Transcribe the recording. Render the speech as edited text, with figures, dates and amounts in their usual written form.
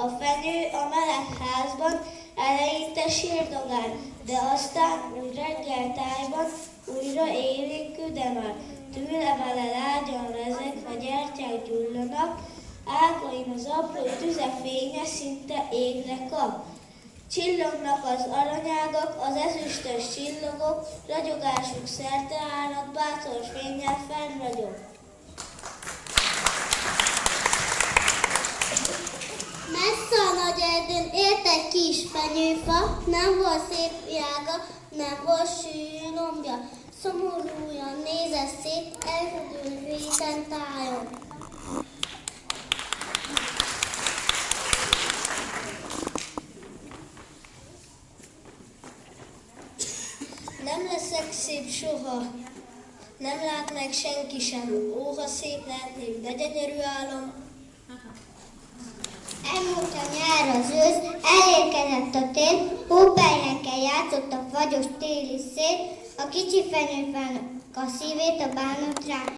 A fenyő a meleg házban eleinte sírdogál, de aztán úgy reggel tájban újra élénk üdemel. Tűlevele lágyan rezeg, a gyertyák gyullanak, ágain az apró tüzefénye szinte égre kap. Csillognak az aranyágak, az ezüstös csillagok, ragyogásuk szerteállnak, bátor fénnyel fennragyog. Messze a nagy erdőn élt egy kis fenyőfa, nem volt szép virága, nem volt sűrű lombja. Szomorúan nézett szét, elhűlő réten tájon. Nem leszek szép soha, nem lát meg senki sem. Óha szép lehetnék, de gyönyörű álom. Elmúlt a nyár, az ősz, elérkezett a tél, hópelyhekkel játszott a fagyos téli szél, a kicsi fenyőfának a szívét a bánat rá.